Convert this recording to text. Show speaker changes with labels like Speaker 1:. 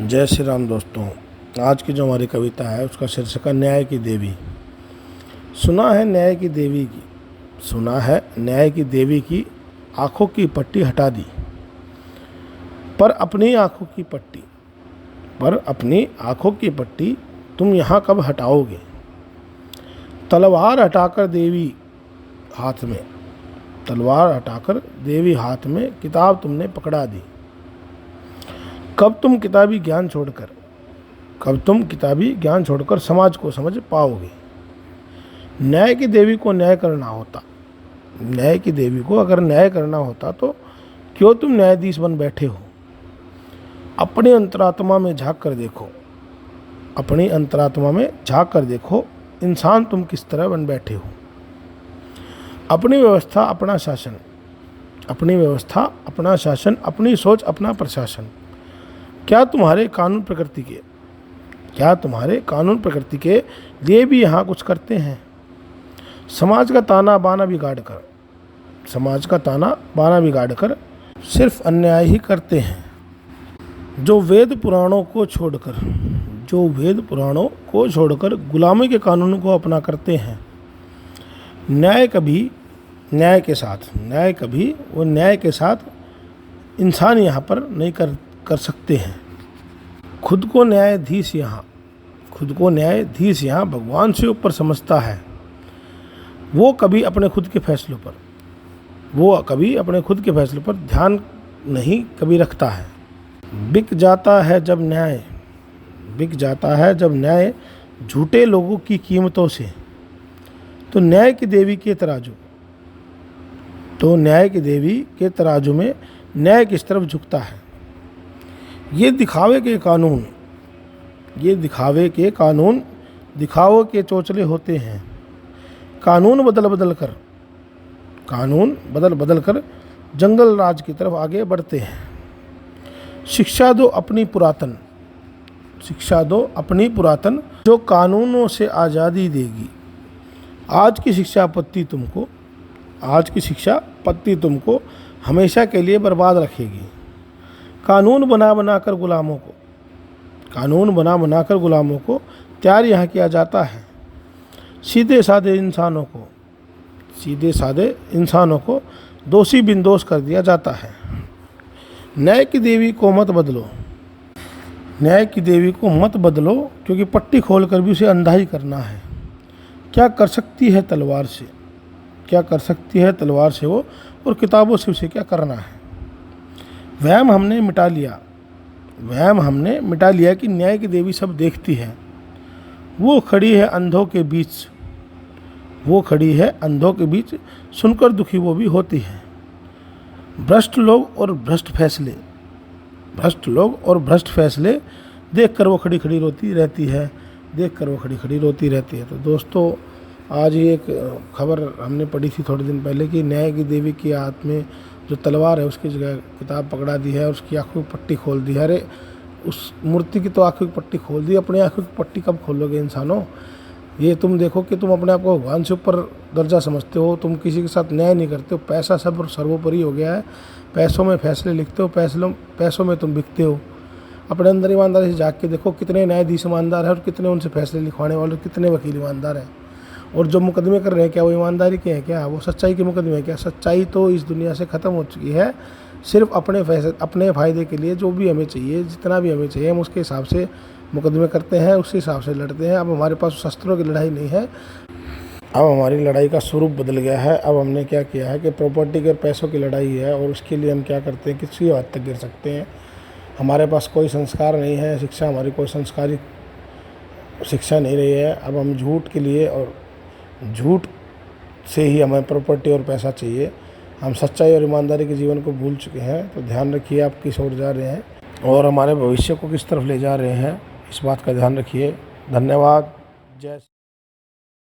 Speaker 1: जय श्री राम दोस्तों। आज की जो हमारी कविता है उसका शीर्षक है न्याय की देवी। सुना है न्याय की देवी की, सुना है न्याय की देवी की आँखों की पट्टी हटा दी, पर अपनी आँखों की पट्टी तुम यहाँ कब हटाओगे। तलवार हटाकर देवी हाथ में किताब तुमने पकड़ा दी। कब तुम किताबी ज्ञान छोड़कर समाज को समझ पाओगे। न्याय की देवी को अगर न्याय करना होता तो क्यों तुम न्यायाधीश बन बैठे हो। अपनी अंतरात्मा में झांक कर देखो, इंसान तुम किस तरह बन बैठे हो। अपनी व्यवस्था अपना शासन, अपनी सोच अपना प्रशासन। क्या तुम्हारे कानून प्रकृति के लिए भी यहाँ कुछ करते हैं। समाज का ताना बाना बिगाड़ कर सिर्फ अन्याय ही करते हैं। जो वेद पुराणों को छोड़कर गुलामी के कानून को अपना करते हैं। न्याय के साथ इंसान यहाँ पर नहीं कर सकते हैं। खुद को न्यायाधीश यहाँ भगवान से ऊपर समझता है। वो कभी अपने खुद के फैसलों पर ध्यान नहीं कभी रखता है। बिक जाता है जब न्याय झूठे लोगों की कीमतों से, तो न्याय की देवी के तराजू में न्याय किस तरफ झुकता है। ये दिखावे के चोचले होते हैं। कानून बदल कर जंगल राज की तरफ आगे बढ़ते हैं। शिक्षा दो अपनी पुरातन जो कानूनों से आज़ादी देगी। आज की शिक्षा पत्ती तुमको हमेशा के लिए बर्बाद रखेगी। कानून बना बनाकर गुलामों को तैयार यहाँ किया जाता है। सीधे साधे इंसानों को दोषी बिंदोष कर दिया जाता है। न्याय की देवी को मत बदलो, क्योंकि पट्टी खोलकर भी उसे अंधा ही करना है। क्या कर सकती है तलवार से वो, और किताबों से उसे क्या करना है। वहम हमने मिटा लिया कि न्याय की देवी सब देखती है। वो खड़ी है अंधों के बीच, सुनकर दुखी वो भी होती है। भ्रष्ट लोग और भ्रष्ट फैसले देखकर वो खड़ी खड़ी रोती रहती है। तो दोस्तों, आज ही एक खबर हमने पढ़ी थी थोड़े दिन पहले कि न्याय की देवी के हाथ में जो तलवार है उसकी जगह किताब पकड़ा दी है, उसकी आँखों की पट्टी खोल दी है। अरे उस मूर्ति की तो आँखों की पट्टी खोल दी, अपनी आँखों की पट्टी कब खोलोगे इंसानों। ये तुम देखो कि तुम अपने आप को भगवान से ऊपर दर्जा समझते हो, तुम किसी के साथ न्याय नहीं करते हो। पैसा सब सर्वोपरि हो गया है। पैसों में फैसले लिखते हो, पैसों में तुम बिकते हो। अपने अंदर ईमानदारी से जाग के देखो कितने न्यायाधीश ईमानदार है और कितने उनसे फैसले लिखवाने वाले, कितने वकील ईमानदार हैं। और जो मुकदमे कर रहे हैं क्या वो ईमानदारी के हैं क्या, वो सच्चाई के मुकदमे हैं क्या। सच्चाई तो इस दुनिया से ख़त्म हो चुकी है। सिर्फ अपने फ़ायदे के लिए जो भी हमें चाहिए, जितना भी हमें चाहिए, हम उसके हिसाब से मुकदमे करते हैं, उसी हिसाब से लड़ते हैं। अब हमारे पास शस्त्रों की लड़ाई नहीं है, अब हमारी लड़ाई का स्वरूप बदल गया है। अब हमने क्या किया है कि प्रॉपर्टी के और पैसों की लड़ाई है, और उसके लिए हम क्या करते हैं, किसी हद तक गिर सकते हैं। हमारे पास कोई संस्कार नहीं है, शिक्षा हमारी कोई संस्कारी शिक्षा नहीं रही है। अब हम झूठ के लिए और झूठ से ही हमें प्रॉपर्टी और पैसा चाहिए। हम सच्चाई और ईमानदारी के जीवन को भूल चुके हैं। तो ध्यान रखिए आप किस ओर जा रहे हैं और हमारे भविष्य को किस तरफ ले जा रहे हैं, इस बात का ध्यान रखिए। धन्यवाद। जय